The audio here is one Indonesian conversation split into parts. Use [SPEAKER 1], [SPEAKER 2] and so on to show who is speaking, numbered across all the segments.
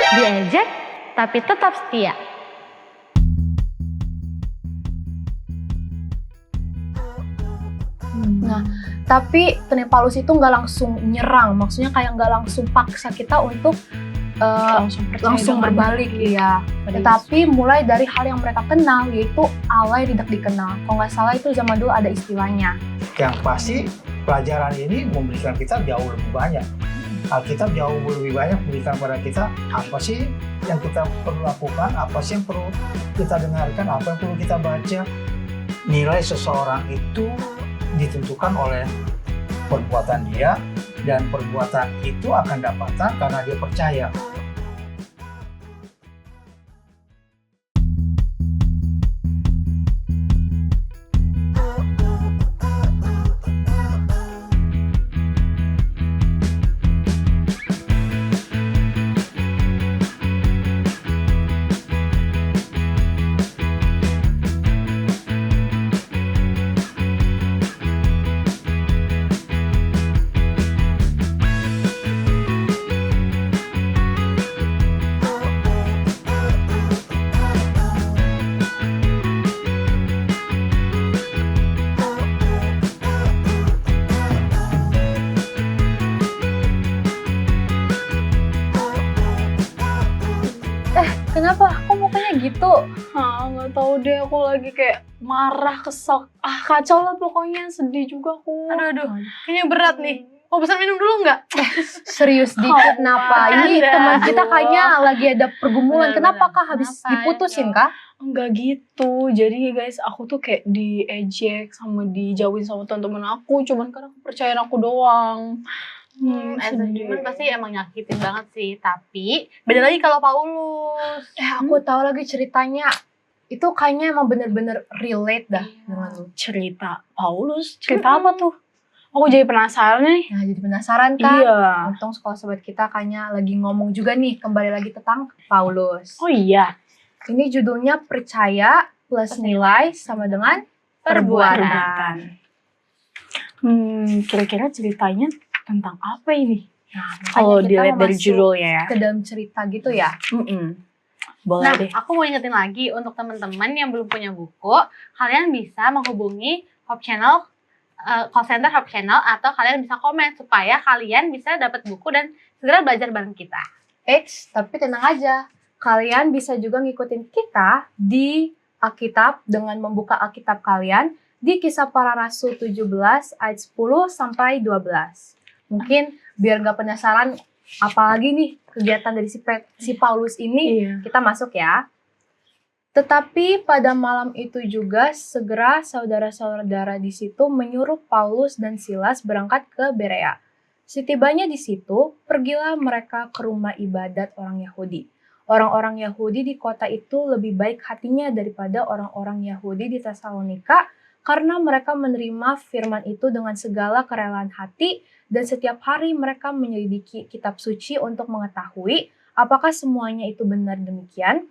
[SPEAKER 1] Diejek, tapi tetap setia.
[SPEAKER 2] Nah, tapi Tony Paulus itu nggak langsung nyerang, maksudnya kayak nggak langsung paksa kita untuk langsung berbalik, iya. Tetapi mulai dari hal yang mereka kenal, yaitu Allah yang tidak dikenal. Kalau nggak salah itu zaman dulu ada istilahnya.
[SPEAKER 3] Yang pasti pelajaran ini memberikan kita jauh lebih banyak. Alkitab jauh lebih banyak memberikan pada kita apa sih yang kita perlu lakukan, apa sih yang perlu kita dengarkan, apa yang perlu kita baca. Nilai seseorang itu ditentukan oleh perbuatan dia, dan perbuatan itu akan dapatkan karena dia percaya.
[SPEAKER 2] Kenapa? Kok mukanya gitu?
[SPEAKER 4] Nggak tahu deh, aku lagi kayak marah, kesel, kacau lah pokoknya, sedih juga aku.
[SPEAKER 1] Aduh, kayaknya berat nih. Mau pesan minum dulu nggak?
[SPEAKER 2] Serius dikit, kenapa? Ini
[SPEAKER 4] ada.
[SPEAKER 2] teman kita kayaknya lagi ada pergumulan.
[SPEAKER 1] Bener-bener.
[SPEAKER 2] Kenapa kah habis
[SPEAKER 1] Kenapa?
[SPEAKER 2] diputusin kah?
[SPEAKER 4] Enggak gitu, jadi guys aku tuh kayak diejek sama dijauhin sama teman-teman aku, cuman karena kepercayaan aku doang.
[SPEAKER 1] As a human pasti emang nyakitin banget sih. Tapi beda lagi kalau Paulus.
[SPEAKER 2] Aku tahu lagi ceritanya. Itu kayaknya emang bener-bener relate dah dengan lu.
[SPEAKER 4] Cerita Paulus, cerita apa tuh? Aku jadi penasaran nih.
[SPEAKER 2] Nah, jadi penasaran kan?
[SPEAKER 4] Iya.
[SPEAKER 2] Untung sekolah sobat kita kayaknya lagi ngomong juga nih, kembali lagi tentang Paulus.
[SPEAKER 4] Oh iya.
[SPEAKER 2] Ini judulnya percaya plus nilai sama dengan perbuatan.
[SPEAKER 4] Kira-kira ceritanya tentang apa ini?
[SPEAKER 2] Nah, makanya
[SPEAKER 4] Kalau
[SPEAKER 2] kita
[SPEAKER 4] dilihat
[SPEAKER 2] mau
[SPEAKER 4] dari
[SPEAKER 2] masuk
[SPEAKER 4] judulnya ya.
[SPEAKER 2] ke dalam cerita gitu ya.
[SPEAKER 4] Boleh
[SPEAKER 1] Nah,
[SPEAKER 4] deh.
[SPEAKER 1] aku mau ingetin lagi untuk teman-teman yang belum punya buku, kalian bisa menghubungi Hope Channel, call center Hope Channel, atau kalian bisa komen supaya kalian bisa dapat buku dan segera belajar bareng kita.
[SPEAKER 2] Tapi tenang aja. Kalian bisa juga ngikutin kita di Alkitab dengan membuka Alkitab kalian di Kisah Para Rasul 17 ayat 10 sampai 12. Mungkin biar nggak penasaran apalagi nih kegiatan dari si Paulus ini,
[SPEAKER 4] Iya.
[SPEAKER 2] kita masuk ya. Tetapi pada malam itu juga segera saudara-saudara di situ menyuruh Paulus dan Silas berangkat ke Berea. Setibanya di situ, pergilah mereka ke rumah ibadat orang Yahudi. Orang-orang Yahudi di kota itu lebih baik hatinya daripada orang-orang Yahudi di Tesalonika karena mereka menerima firman itu dengan segala kerelaan hati dan setiap hari mereka menyelidiki kitab suci untuk mengetahui apakah semuanya itu benar demikian.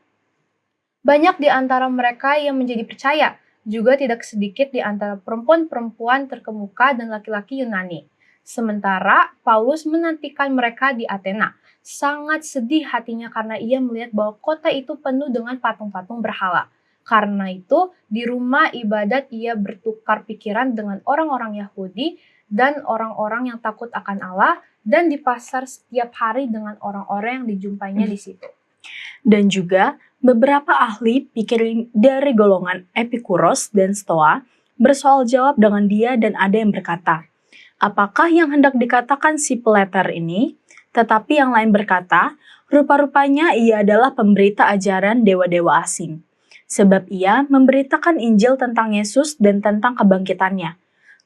[SPEAKER 2] Banyak di antara mereka yang menjadi percaya, juga tidak sedikit di antara perempuan-perempuan terkemuka dan laki-laki Yunani. Sementara Paulus menantikan mereka di Athena. Sangat sedih hatinya karena ia melihat bahwa kota itu penuh dengan patung-patung berhala. Karena itu, di rumah ibadat ia bertukar pikiran dengan orang-orang Yahudi dan orang-orang yang takut akan Allah, dan di pasar setiap hari dengan orang-orang yang dijumpainya di situ.
[SPEAKER 4] Dan juga beberapa ahli pikir dari golongan Epikuros dan Stoa bersoal jawab dengan dia, dan ada yang berkata, apakah yang hendak dikatakan si Peleter ini? Tetapi yang lain berkata, rupa-rupanya ia adalah pemberita ajaran dewa-dewa asing. Sebab ia memberitakan Injil tentang Yesus dan tentang kebangkitannya.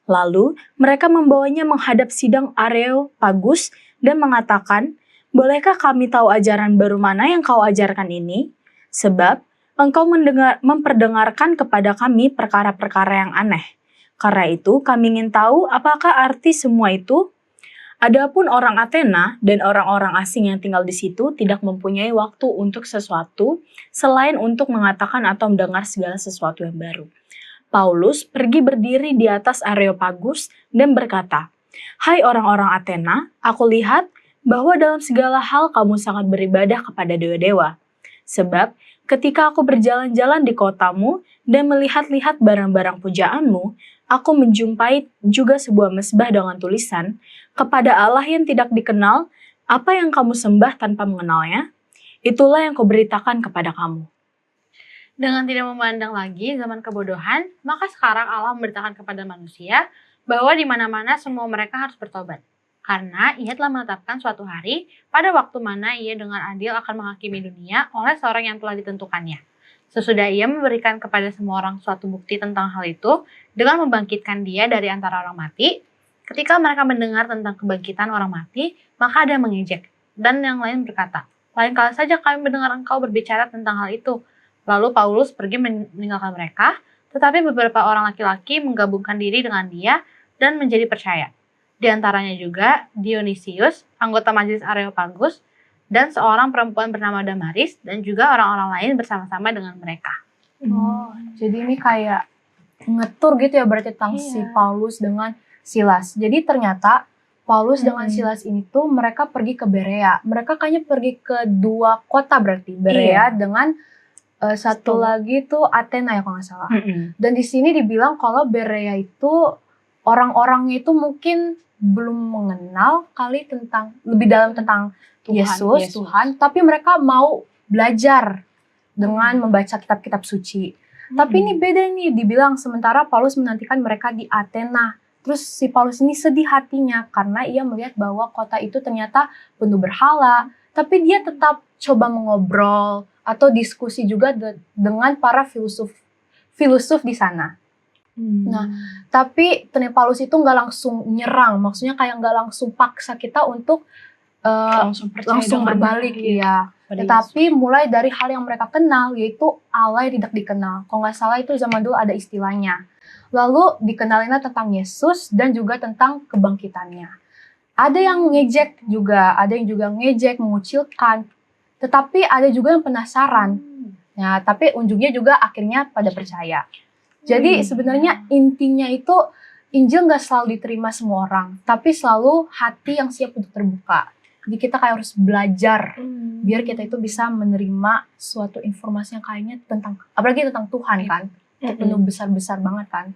[SPEAKER 4] Lalu mereka membawanya menghadap sidang Areopagus dan mengatakan, bolehkah kami tahu ajaran baru mana yang kau ajarkan ini? Sebab engkau memperdengarkan kepada kami perkara-perkara yang aneh. Karena itu kami ingin tahu apakah arti semua itu? Adapun orang Athena dan orang-orang asing yang tinggal di situ tidak mempunyai waktu untuk sesuatu selain untuk mengatakan atau mendengar segala sesuatu yang baru. Paulus pergi berdiri di atas Areopagus dan berkata, "Hai orang-orang Athena, aku lihat bahwa dalam segala hal kamu sangat beribadah kepada dewa-dewa. Sebab ketika aku berjalan-jalan di kotamu dan melihat-lihat barang-barang pujaanmu, aku menjumpai juga sebuah mezbah dengan tulisan, kepada Allah yang tidak dikenal, apa yang kamu sembah tanpa mengenalnya, itulah yang kuberitakan kepada kamu.
[SPEAKER 1] Dengan tidak memandang lagi zaman kebodohan, maka sekarang Allah memberitakan kepada manusia bahwa di mana-mana semua mereka harus bertobat. Karena ia telah menetapkan suatu hari pada waktu mana ia dengan adil akan menghakimi dunia oleh seorang yang telah ditentukannya. Sesudah ia memberikan kepada semua orang suatu bukti tentang hal itu dengan membangkitkan dia dari antara orang mati. Ketika mereka mendengar tentang kebangkitan orang mati, maka ada yang mengejek. Dan yang lain berkata, lain kali saja kami mendengar engkau berbicara tentang hal itu. Lalu Paulus pergi meninggalkan mereka, tetapi beberapa orang laki-laki menggabungkan diri dengan dia dan menjadi percaya. Di antaranya juga Dionysius, anggota majelis Areopagus, dan seorang perempuan bernama Damaris, dan juga orang-orang lain bersama-sama dengan mereka.
[SPEAKER 2] Oh, jadi ini kayak ngetur gitu ya berarti tentang si Paulus dengan Silas. Jadi ternyata Paulus dengan Silas ini tuh mereka pergi ke Berea. Mereka kayaknya pergi ke 2 kota berarti. Berea dengan satu lagi tuh Athena ya kalau nggak salah. Dan di sini dibilang kalau Berea itu orang-orangnya itu mungkin belum mengenal kali tentang lebih dalam tentang Yesus, Tuhan, tapi mereka mau belajar dengan membaca kitab-kitab suci. Tapi ini beda nih, dibilang sementara Paulus menantikan mereka di Athena. Terus si Paulus ini sedih hatinya karena ia melihat bahwa kota itu ternyata penuh berhala, tapi dia tetap coba mengobrol atau diskusi juga dengan para filosof di sana. Nah, tapi ternyata Paulus itu nggak langsung nyerang, maksudnya kayak nggak langsung paksa kita untuk langsung berbalik, ya. Tetapi mulai dari hal yang mereka kenal, yaitu Allah yang tidak dikenal. Kalau nggak salah itu zaman dulu ada istilahnya. Lalu dikenalinlah tentang Yesus dan juga tentang kebangkitannya. Ada yang ngejek juga, ada yang juga ngejek, mengucilkan. Tetapi ada juga yang penasaran. Nah, tapi ujungnya juga akhirnya pada percaya. Jadi sebenarnya intinya itu Injil nggak selalu diterima semua orang, tapi selalu hati yang siap untuk terbuka. Jadi kita kayak harus belajar biar kita itu bisa menerima suatu informasi yang kayaknya tentang, apalagi tentang Tuhan kan, itu penuh besar-besar banget kan.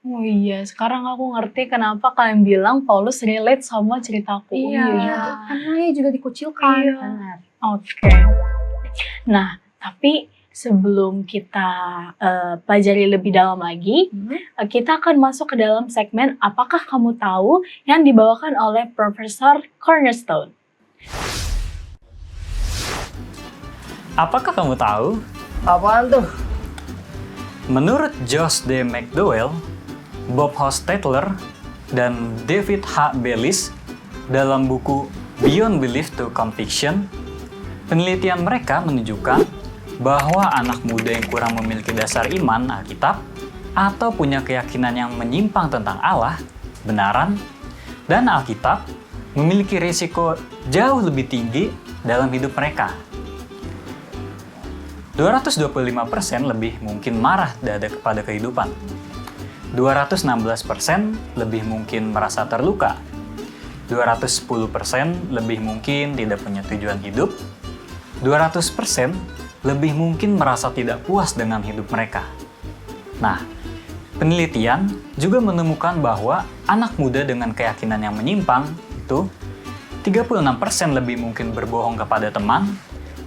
[SPEAKER 4] Oh iya, sekarang aku ngerti kenapa kalian bilang Paulus relate sama ceritaku.
[SPEAKER 2] Iya, karena dia juga dikucilkan.
[SPEAKER 4] Iya. Oke. Nah, tapi sebelum kita pelajari lebih dalam lagi, kita akan masuk ke dalam segmen Apakah Kamu Tahu yang dibawakan oleh Profesor Cornerstone.
[SPEAKER 5] Apakah kamu tahu?
[SPEAKER 3] Apaan tuh?
[SPEAKER 5] Menurut Josh D. McDowell, Bob Hostetler, dan David H. Bellis dalam buku Beyond Belief to Conviction, penelitian mereka menunjukkan bahwa anak muda yang kurang memiliki dasar iman Alkitab atau punya keyakinan yang menyimpang tentang Allah, kebenaran, dan Alkitab memiliki risiko jauh lebih tinggi dalam hidup mereka. 225% lebih mungkin marah kepada kehidupan. 216% lebih mungkin merasa terluka. 210% lebih mungkin tidak punya tujuan hidup. 200% lebih mungkin merasa tidak puas dengan hidup mereka. Nah, penelitian juga menemukan bahwa anak muda dengan keyakinan yang menyimpang itu 36% lebih mungkin berbohong kepada teman,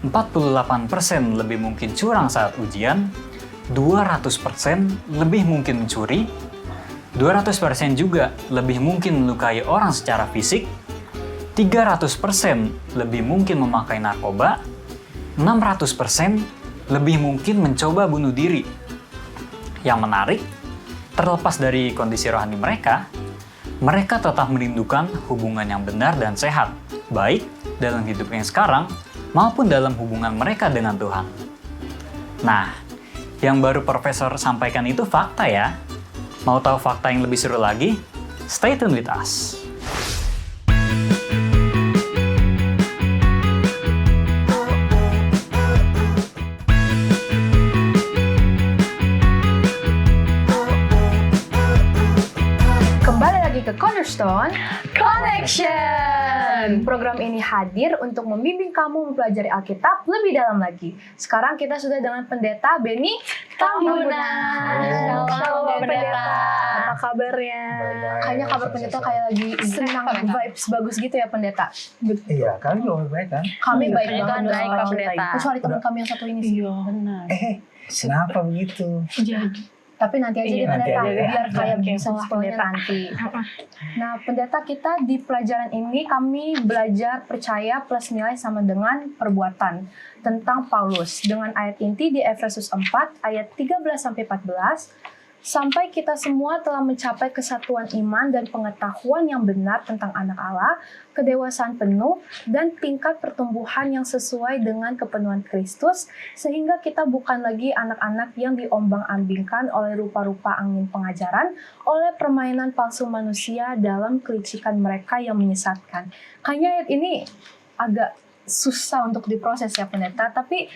[SPEAKER 5] 48% lebih mungkin curang saat ujian, 200% lebih mungkin mencuri, 200% juga lebih mungkin melukai orang secara fisik, 300% lebih mungkin memakai narkoba, 600% lebih mungkin mencoba bunuh diri. Yang menarik, terlepas dari kondisi rohani mereka, mereka tetap merindukan hubungan yang benar dan sehat, baik dalam hidup yang sekarang maupun dalam hubungan mereka dengan Tuhan. Nah, yang baru Profesor sampaikan itu fakta ya. Mau tahu fakta yang lebih seru lagi? Stay tune with us.
[SPEAKER 2] Kembali lagi ke Cornerstone, Connect Action! Program ini hadir untuk membimbing kamu mempelajari Alkitab lebih dalam lagi. Sekarang kita sudah dengan Pendeta Benny Tambunan.
[SPEAKER 1] Halo, Pendeta.
[SPEAKER 4] Apa kabarnya?
[SPEAKER 2] Kayaknya kabar Pendeta kayak lagi senang, vibes bagus gitu ya Pendeta.
[SPEAKER 3] Iya, kalian juga baik kan?
[SPEAKER 2] Kami baik
[SPEAKER 1] Pendeta
[SPEAKER 2] banget.
[SPEAKER 1] baik, Pak Pendeta.
[SPEAKER 2] Kecuali teman kami yang satu ini sih.
[SPEAKER 4] Iya, benar.
[SPEAKER 3] Kenapa begitu?
[SPEAKER 2] Tapi nanti aja deh
[SPEAKER 3] Nanti
[SPEAKER 2] Pendeta,
[SPEAKER 3] aja ya.
[SPEAKER 2] biar kayak
[SPEAKER 4] Oke,
[SPEAKER 2] bisa spoilernya
[SPEAKER 4] Pendeta.
[SPEAKER 2] nanti. Nah, Pendeta, kita di pelajaran ini kami belajar percaya plus nilai sama dengan perbuatan tentang Paulus dengan ayat inti di Efesus 4 ayat 13-14. Sampai kita semua telah mencapai kesatuan iman dan pengetahuan yang benar tentang anak Allah, kedewasaan penuh, dan tingkat pertumbuhan yang sesuai dengan kepenuhan Kristus, sehingga kita bukan lagi anak-anak yang diombang-ambingkan oleh rupa-rupa angin pengajaran, oleh permainan palsu manusia dalam kelicikan mereka yang menyesatkan. Kayaknya ayat ini agak susah untuk diproses ya Pendeta, tapi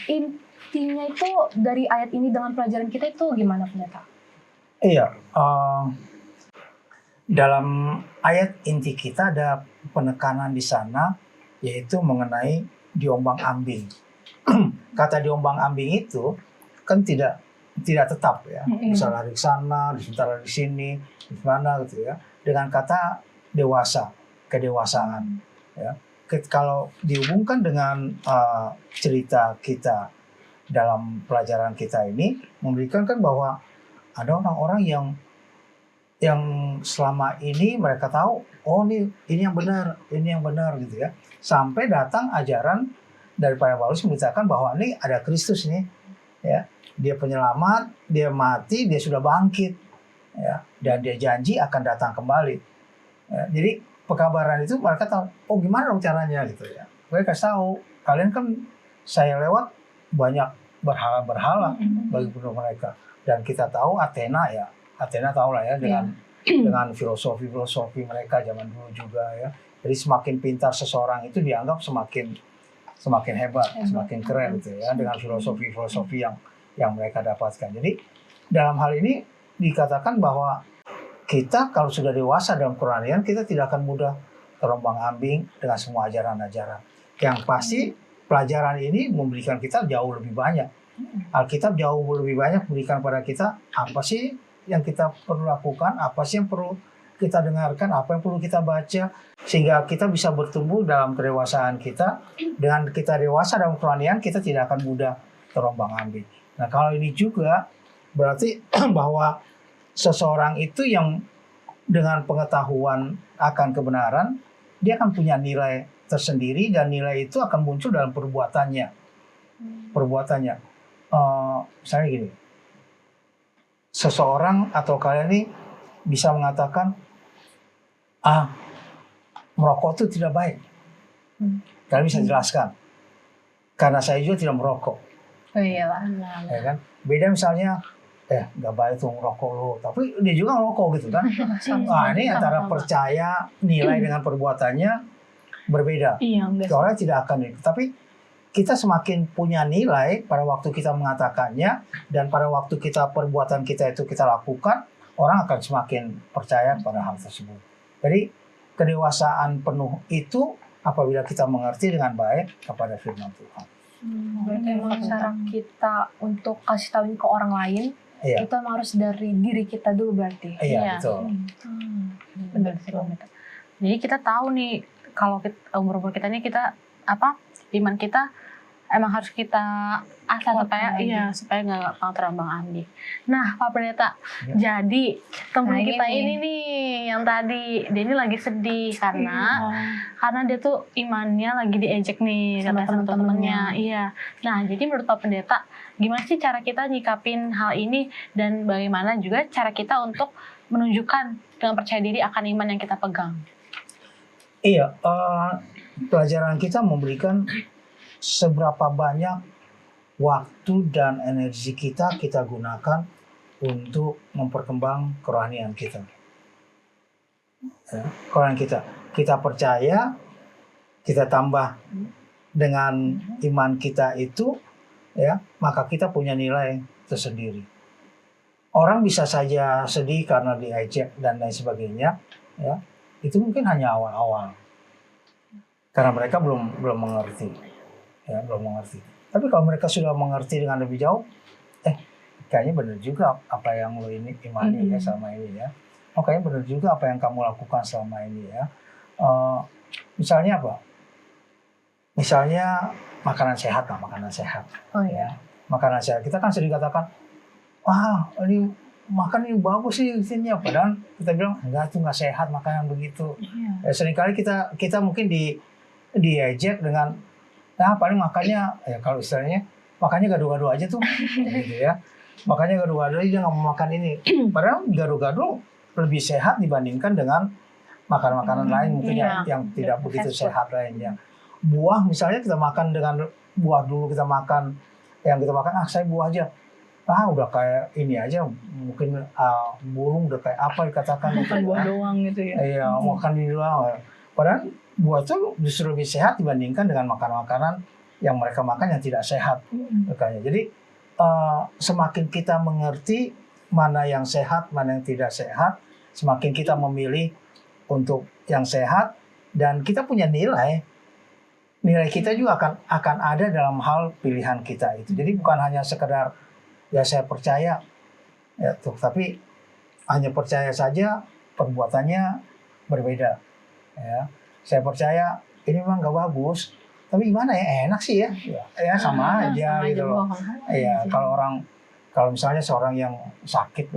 [SPEAKER 2] intinya itu dari ayat ini dengan pelajaran kita itu gimana Pendeta?
[SPEAKER 3] Iya, dalam ayat inti kita ada penekanan di sana, yaitu mengenai diombang-ambing. Kata diombang-ambing itu kan tidak tetap ya, bisa lari ke sana, sebentar lari di sini, di mana gitu ya. Dengan kata dewasa, kedewasaan. Ya. Kalau dihubungkan dengan cerita kita dalam pelajaran kita ini, memberikan kan bahwa ada orang-orang yang selama ini mereka tahu, oh ini yang benar gitu ya. Sampai datang ajaran daripada Paulus memberitakan bahwa ini ada Kristus nih, ya. Dia penyelamat, dia mati, dia sudah bangkit, ya. Dan dia janji akan datang kembali. Ya, jadi pekabaran itu mereka tahu, oh gimana dong caranya gitu ya. Mereka kasih tahu, kalian kan saya lewat banyak berhala-berhala bagi penduduk mereka. Dan kita tahu Athena tahu lah ya dengan filosofi mereka zaman dulu juga ya. Jadi semakin pintar seseorang itu dianggap semakin hebat, semakin keren gitu ya, dengan filosofi yang mereka dapatkan. Jadi dalam hal ini dikatakan bahwa kita kalau sudah dewasa dalam kerohanian, kita tidak akan mudah terombang-ambing dengan semua ajaran-ajaran. Yang pasti pelajaran ini memberikan kita jauh lebih banyak. Alkitab jauh lebih banyak memberikan pada kita apa sih yang kita perlu lakukan, apa sih yang perlu kita dengarkan, apa yang perlu kita baca, sehingga kita bisa bertumbuh dalam kedewasaan kita. Dengan kita dewasa dalam kerohanian, kita tidak akan mudah terombang-ambing. Nah, kalau ini juga berarti bahwa seseorang itu yang dengan pengetahuan akan kebenaran, dia akan punya nilai tersendiri dan nilai itu akan muncul dalam perbuatannya. Misalnya gini, seseorang atau kalian ini bisa mengatakan, merokok itu tidak baik. Kalian bisa jelaskan, karena saya juga tidak merokok.
[SPEAKER 2] Oh iyalah.
[SPEAKER 3] Ya kan? Beda misalnya, nggak baik tuh ngerokok lo, tapi dia juga ngerokok gitu kan. Ini antara percaya nilai dengan perbuatannya berbeda.
[SPEAKER 4] Iya,
[SPEAKER 3] Orang tidak akan itu, tapi kita semakin punya nilai pada waktu kita mengatakannya, dan pada waktu perbuatan kita itu kita lakukan, orang akan semakin percaya pada hal tersebut. Jadi kedewasaan penuh itu apabila kita mengerti dengan baik kepada firman Tuhan.
[SPEAKER 2] Berarti emang cara kita untuk kasih tahu ke orang lain, itu emang harus dari diri kita dulu berarti.
[SPEAKER 3] Iya, betul.
[SPEAKER 1] Benar sih. Jadi kita tahu nih kalau umur kita ini iman kita emang harus kita asah supaya nggak gampang terombang-ambing. Nah, Pak Pendeta, jadi teman kita ini nih yang tadi dia ini lagi sedih karena dia tuh imannya lagi diejek nih sama teman-temannya. Iya. Nah, jadi menurut Pak Pendeta, gimana sih cara kita nyikapin hal ini dan bagaimana juga cara kita untuk menunjukkan dengan percaya diri akan iman yang kita pegang?
[SPEAKER 3] Iya, pelajaran kita memberikan seberapa banyak waktu dan energi kita gunakan untuk memperkembang kerohanian kita. Kerohanian kita percaya, kita tambah dengan iman kita itu, ya, maka kita punya nilai tersendiri. Orang bisa saja sedih karena diejek dan lain sebagainya, ya. itu mungkin hanya awal-awal karena mereka belum mengerti, ya belum mengerti. Tapi kalau mereka sudah mengerti dengan lebih jauh, kayaknya benar juga apa yang lo ini imani ya selama ini ya. Oh kayaknya benar juga apa yang kamu lakukan selama ini ya. Misalnya apa? Misalnya makanan sehat lah, makanan sehat.
[SPEAKER 2] Oh
[SPEAKER 3] Ya. Makanan sehat. Kita kan sering katakan, wah ini makan ini bagus sih isinya. Padahal kita bilang enggak, itu nggak sehat makanan begitu. Ya, seringkali kita mungkin diejek dengan, nah paling makannya ya kalau istilahnya makannya gado-gado aja tuh, gitu ya. Makanya gado-gado dia nggak mau makan ini. Padahal gado-gado lebih sehat dibandingkan dengan makanan-makanan lain mungkin yang tidak begitu sehat lainnya. Buah misalnya kita makan dengan buah dulu kita makan, yang kita makan saya buah aja. Udah kayak ini aja, mungkin burung udah kayak apa dikatakan
[SPEAKER 4] Makan
[SPEAKER 3] gitu,
[SPEAKER 4] buah
[SPEAKER 3] ya.
[SPEAKER 4] doang gitu ya.
[SPEAKER 3] Iya, makan ini doang. Padahal buah itu justru lebih sehat dibandingkan dengan makanan-makanan yang mereka makan yang tidak sehat. Makanya. Jadi semakin kita mengerti mana yang sehat, mana yang tidak sehat, semakin kita memilih untuk yang sehat dan kita punya nilai kita juga akan ada dalam hal pilihan kita itu. Jadi bukan hanya sekedar ya saya percaya ya tuh, tapi hanya percaya saja perbuatannya berbeda ya. Saya percaya ini memang nggak bagus, tapi gimana ya, enak sih ya sama aja gitu loh. Ya kalau misalnya seorang yang sakit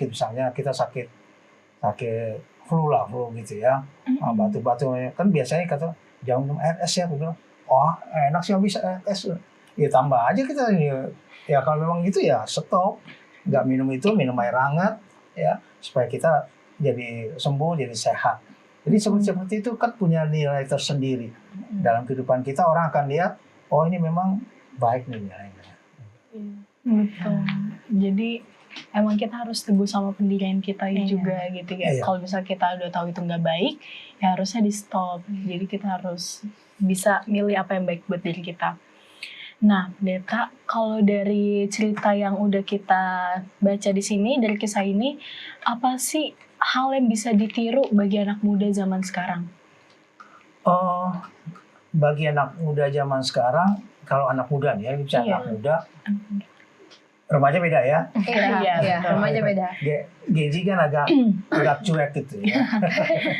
[SPEAKER 3] misalnya kita sakit flu gitu ya, batu-batu kan biasanya kata jangan minum air es ya, aku bilang enak sih habis es ya, tambah aja kita ini ya. Kalau memang gitu ya stop, nggak minum itu, minum air hangat ya supaya kita jadi sembuh, jadi sehat. Jadi seperti itu kan punya nilai tersendiri dalam kehidupan kita. Orang akan lihat ini memang baik nih nilainya.
[SPEAKER 4] Betul. Jadi emang kita harus teguh sama pendirian kita juga gitu ya.
[SPEAKER 3] Iya.
[SPEAKER 4] Kalau misalnya kita udah tahu itu nggak baik, ya harusnya di stop. Jadi kita harus bisa milih apa yang baik buat diri kita. Nah, Kak, kalau dari cerita yang udah kita baca di sini, dari kisah ini, apa sih hal yang bisa ditiru bagi anak muda zaman sekarang?
[SPEAKER 3] Bagi anak muda zaman sekarang, kalau anak muda nih ya, bisa anak muda, remaja beda ya.
[SPEAKER 2] Iya, remaja beda.
[SPEAKER 3] Genji kan agak cuek gitu ya.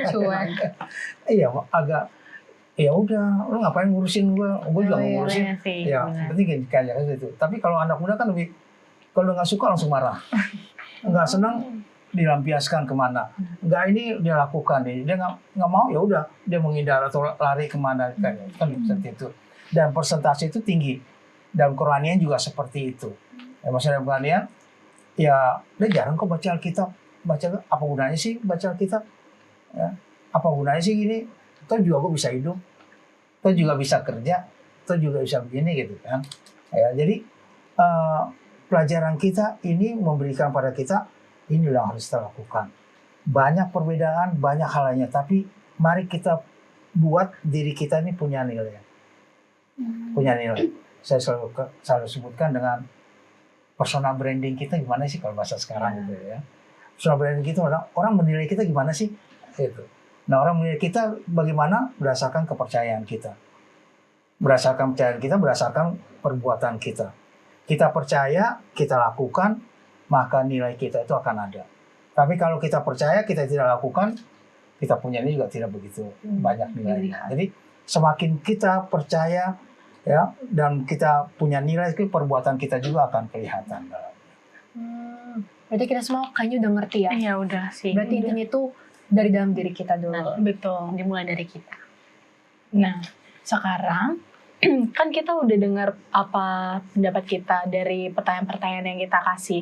[SPEAKER 2] Cuek.
[SPEAKER 3] Iya, agak ya udah, lu ngapain ngurusin gue juga ngurusin. Ya, penting kayak gitu. Tapi kalau anak muda kan lebih, kalau nggak suka langsung marah, nggak senang dilampiaskan kemana, nggak ini dia lakukan nih, dia nggak mau ya udah dia menghindar atau lari kemana kan seperti itu. Dan persentase itu tinggi. Dalam Qur'anian juga seperti itu. Ya, maksudnya dalam Qur'anian ya dia jarang kok baca Alkitab. Baca apa gunanya sih baca Alkitab? Ya, apa gunanya sih gini? Toh juga gue bisa hidup, toh juga bisa kerja, toh juga bisa begini gitu kan. Ya, jadi pelajaran kita ini memberikan pada kita inilah yang harus kita lakukan. Banyak perbedaan, banyak halnya, tapi mari kita buat diri kita ini punya nilai. Punya nilai. Saya selalu sebutkan dengan personal branding kita gimana sih kalau bahasa sekarang gitu ya. Personal branding kita, orang menilai kita gimana sih? Gitu. Nah, orang menilai kita bagaimana? Berdasarkan kepercayaan kita. Berdasarkan kepercayaan kita, berdasarkan perbuatan kita. Kita percaya, kita lakukan, maka nilai kita itu akan ada. Tapi kalau kita percaya, kita tidak lakukan, kita punya ini juga tidak begitu banyak nilainya. Jadi semakin kita percaya ya dan kita punya nilai, perbuatan kita juga akan kelihatan.
[SPEAKER 2] Berarti kita semua kayaknya udah ngerti ya.
[SPEAKER 1] Iya udah sih.
[SPEAKER 2] Berarti intinya itu dari dalam diri kita dulu.
[SPEAKER 4] Betul.
[SPEAKER 1] Dimulai dari kita.
[SPEAKER 4] Nah, sekarang kan kita udah dengar apa pendapat kita dari pertanyaan-pertanyaan yang kita kasih.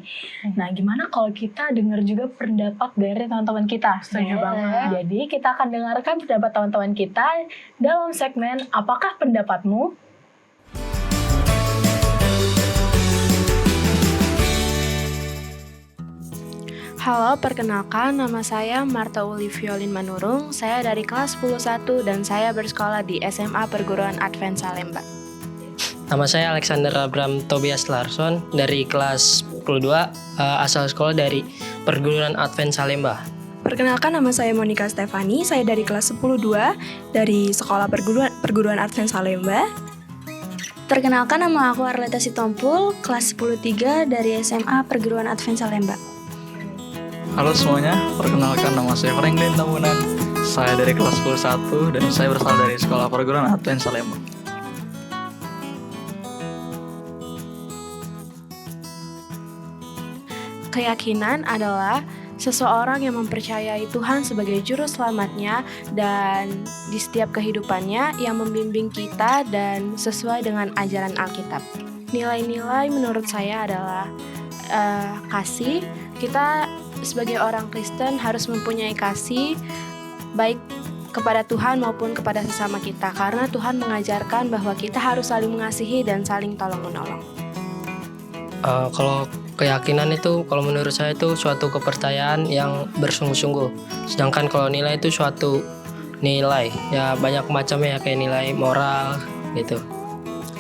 [SPEAKER 4] Nah, gimana kalau kita dengar juga pendapat dari teman-teman kita?
[SPEAKER 1] Setuju banget.
[SPEAKER 4] Jadi, kita akan dengarkan pendapat teman-teman kita dalam segmen Apakah Pendapatmu?
[SPEAKER 6] Halo, perkenalkan nama saya Marta Uliviolin Manurung. Saya dari kelas 10-1 dan saya bersekolah di SMA Perguruan Advent Salemba.
[SPEAKER 7] Nama saya Alexander Abraham Tobias Larson dari kelas 10-2, asal sekolah dari Perguruan Advent Salemba.
[SPEAKER 6] Perkenalkan, nama saya Monica Stefani, saya dari kelas 10-2 dari Sekolah Perguruan Advent Salemba.
[SPEAKER 8] Perkenalkan, nama aku Arleta Sitompul, kelas 10-3 dari SMA Perguruan Advent Salemba.
[SPEAKER 9] Halo semuanya, perkenalkan nama saya Franklin Tambunan. Saya dari kelas 10-1 dan saya berasal dari Sekolah Perguruan Advent Salemba.
[SPEAKER 6] Keyakinan adalah seseorang yang mempercayai Tuhan sebagai juru selamatnya dan di setiap kehidupannya yang membimbing kita dan sesuai dengan ajaran Alkitab. Nilai-nilai menurut saya adalah kasih. Kita sebagai orang Kristen harus mempunyai kasih baik kepada Tuhan maupun kepada sesama kita, karena Tuhan mengajarkan bahwa kita harus saling mengasihi dan saling tolong-menolong.
[SPEAKER 7] Kalau keyakinan itu, kalau menurut saya itu suatu kepercayaan yang bersungguh-sungguh. Sedangkan kalau nilai itu suatu nilai, ya banyak macamnya, kayak nilai moral gitu.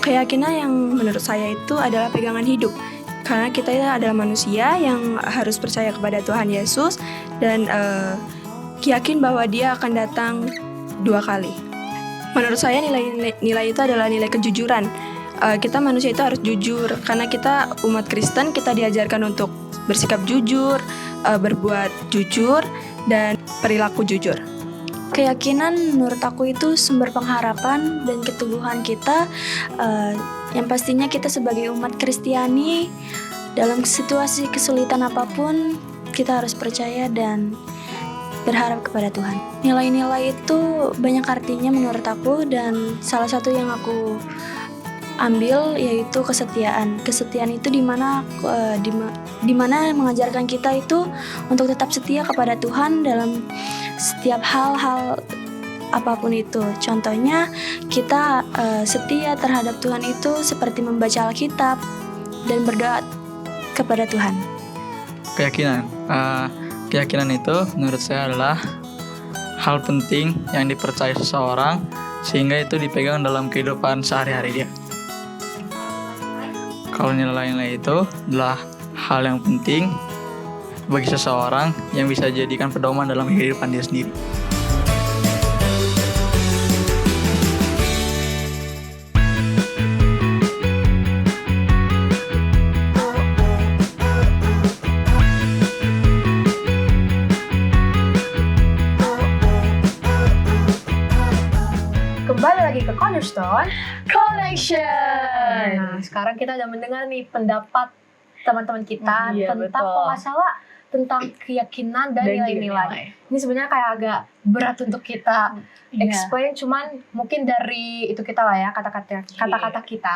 [SPEAKER 6] Keyakinan yang menurut saya itu adalah pegangan hidup. Karena kita adalah manusia yang harus percaya kepada Tuhan Yesus dan yakin bahwa Dia akan datang 2 kali. Menurut saya nilai itu adalah nilai kejujuran. Kita manusia itu harus jujur karena kita umat Kristen, kita diajarkan untuk bersikap jujur, berbuat jujur, dan perilaku jujur.
[SPEAKER 8] Keyakinan menurut aku itu sumber pengharapan dan keteguhan kita, yang pastinya kita sebagai umat Kristiani dalam situasi kesulitan apapun kita harus percaya dan berharap kepada Tuhan. Nilai-nilai itu banyak artinya menurut aku, dan salah satu yang aku ambil yaitu kesetiaan. Kesetiaan itu dimana mengajarkan kita itu untuk tetap setia kepada Tuhan dalam setiap hal-hal apapun itu. Contohnya kita setia terhadap Tuhan itu seperti membaca Alkitab dan berdoa kepada Tuhan.
[SPEAKER 9] Keyakinan itu menurut saya adalah hal penting yang dipercaya seseorang sehingga itu dipegang dalam kehidupan sehari-hari dia. Kalau nilai-nilai itu adalah hal yang penting bagi seseorang yang bisa dijadikan pedoman dalam kehidupan dia sendiri.
[SPEAKER 2] Kembali lagi ke Cornerstone Connection. Nah, sekarang kita udah mendengar nih pendapat teman-teman kita tentang masalah tentang keyakinan dan nilai-nilai. Ini sebenarnya kayak agak berat untuk kita explain, cuman mungkin dari itu kita lah ya, kata-kata kita.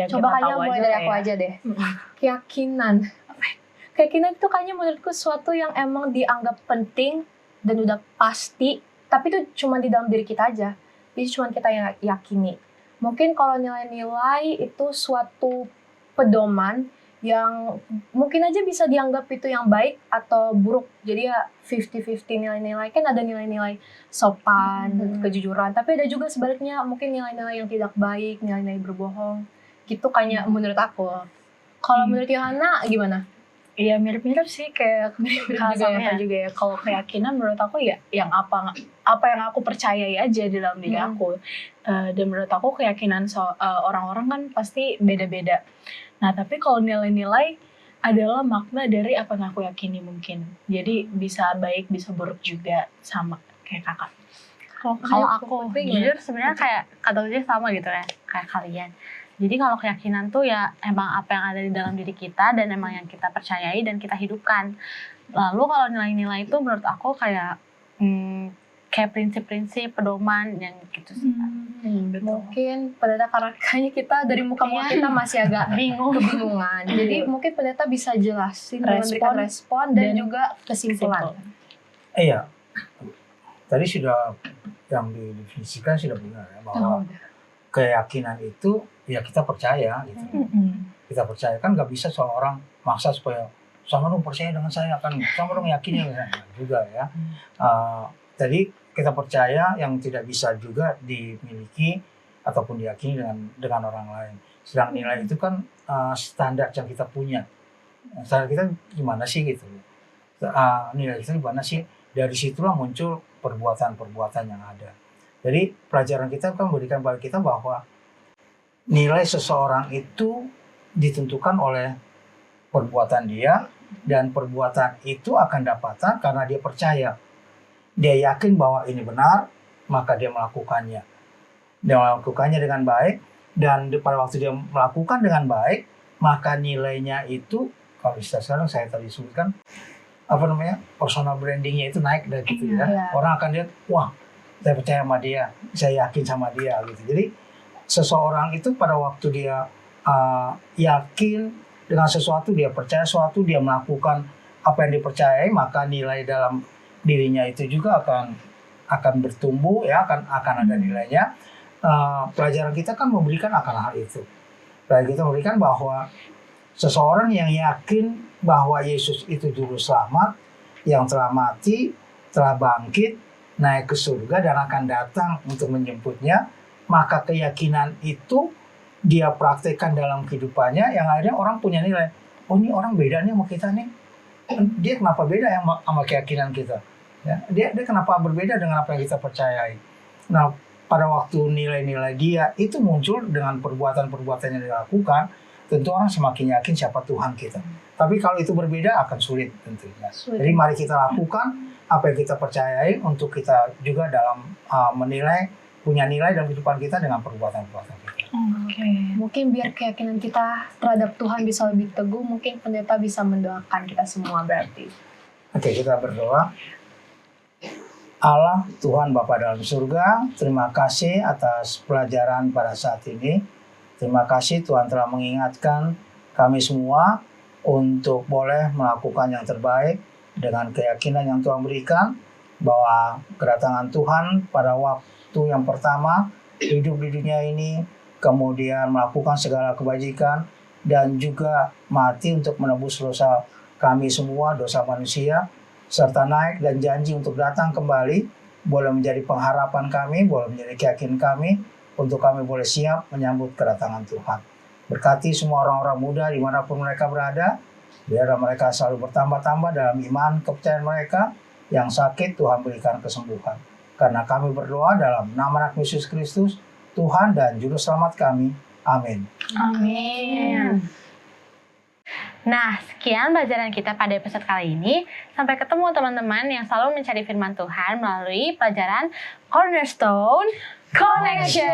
[SPEAKER 2] Coba kayaknya mulai dari aku aja deh. Keyakinan. Keyakinan itu kayaknya menurutku sesuatu yang emang dianggap penting dan udah pasti, tapi itu cuma di dalam diri kita aja. Jadi cuma kita yang yakini. Mungkin kalau nilai-nilai itu suatu pedoman yang mungkin aja bisa dianggap itu yang baik atau buruk. Jadi ya 50-50 nilai-nilai. Kan ada nilai-nilai sopan, kejujuran. Tapi ada juga sebaliknya mungkin nilai-nilai yang tidak baik, nilai-nilai berbohong. Gitu kayaknya menurut aku. Kalau menurut Yohana gimana?
[SPEAKER 4] Iya, mirip-mirip sih, kayak sama juga ya. Kalau keyakinan menurut aku ya yang apa yang aku percayai aja di dalam diri aku. Dan menurut aku keyakinan orang-orang kan pasti beda-beda. Nah, tapi kalau nilai-nilai adalah makna dari apa yang aku yakini mungkin. Jadi bisa baik, bisa buruk juga, sama kayak kakak.
[SPEAKER 1] Kalau aku jujur sebenarnya kayak kata sama gitu ya, kayak kalian. Jadi kalau keyakinan tuh ya emang apa yang ada di dalam diri kita dan emang yang kita percayai dan kita hidupkan. Lalu kalau nilai-nilai itu menurut aku kayak kayak prinsip-prinsip, pedoman yang gitu sih.
[SPEAKER 2] Mungkin pendeta, karena kayaknya kita dari muka-muka kita masih agak kebingungan. Jadi mungkin pendeta bisa jelasin, memberikan respon dan juga kesimpulan.
[SPEAKER 3] Iya, tadi sudah yang didefinisikan sudah benar ya, bahwa keyakinan itu ya kita percaya gitu. Kita percaya, kan nggak bisa seorang maksa supaya sama dong percaya dengan saya, kan sama dong yakinnya juga ya. Jadi kita percaya yang tidak bisa juga dimiliki ataupun diyakini dengan orang lain. Sedang nilai itu kan standar yang kita punya. Standar kita gimana sih gitu. Nilai itu gimana sih dari situlah muncul perbuatan-perbuatan yang ada. Jadi pelajaran kita kan memberikan pada kita bahwa nilai seseorang itu ditentukan oleh perbuatan dia, dan perbuatan itu akan dapatkan karena dia percaya. Dia yakin bahwa ini benar, maka dia melakukannya. Dia melakukannya dengan baik, dan pada waktu dia melakukan dengan baik, maka nilainya itu, kalau istilah sekarang saya tadi sebutkan, personal brandingnya itu naik dari gitu ya. Orang akan lihat, wah, saya percaya sama dia, saya yakin sama dia gitu. Jadi seseorang itu pada waktu dia yakin dengan sesuatu, dia percaya sesuatu, dia melakukan apa yang dipercayai, maka nilai dalam dirinya itu juga akan bertumbuh ya, akan ada nilainya. Pelajaran kita kan memberikan akan hal itu. Pelajaran kita memberikan bahwa seseorang yang yakin bahwa Yesus itu juru selamat, yang telah mati, telah bangkit, naik ke surga dan akan datang untuk menjemputnya, maka keyakinan itu dia praktekkan dalam kehidupannya, yang akhirnya orang punya nilai. Oh, ini orang beda nih sama kita nih. Dia kenapa beda ya sama keyakinan kita? Ya, dia kenapa berbeda dengan apa yang kita percayai? Nah, pada waktu nilai-nilai dia itu muncul dengan perbuatan-perbuatan yang dilakukan, tentu orang semakin yakin siapa Tuhan kita. Tapi kalau itu berbeda akan sulit tentunya. Jadi mari kita lakukan apa yang kita percayai untuk kita juga dalam punya nilai dalam kehidupan kita dengan perbuatan-perbuatan kita.
[SPEAKER 2] Mungkin biar keyakinan kita terhadap Tuhan bisa lebih teguh, mungkin pendeta bisa mendoakan kita semua berarti.
[SPEAKER 3] Oke, kita berdoa. Allah, Tuhan Bapa dalam surga, terima kasih atas pelajaran pada saat ini. Terima kasih Tuhan telah mengingatkan kami semua untuk boleh melakukan yang terbaik dengan keyakinan yang Tuhan berikan, bahwa kedatangan Tuhan pada waktu yang pertama hidup di dunia ini, kemudian melakukan segala kebajikan, dan juga mati untuk menebus dosa kami semua, dosa manusia, serta naik dan janji untuk datang kembali, boleh menjadi pengharapan kami, boleh menjadi keyakinan kami, untuk kami boleh siap menyambut kedatangan Tuhan. Berkati semua orang-orang muda dimanapun mereka berada, biar mereka selalu bertambah-tambah dalam iman kepercayaan mereka. Yang sakit Tuhan berikan kesembuhan. Karena kami berdoa dalam nama Anak Yesus Kristus, Tuhan dan Juru Selamat kami. Amin.
[SPEAKER 1] Amin. Nah, sekian pelajaran kita pada episode kali ini. Sampai ketemu teman-teman yang selalu mencari firman Tuhan melalui pelajaran Cornerstone Connection.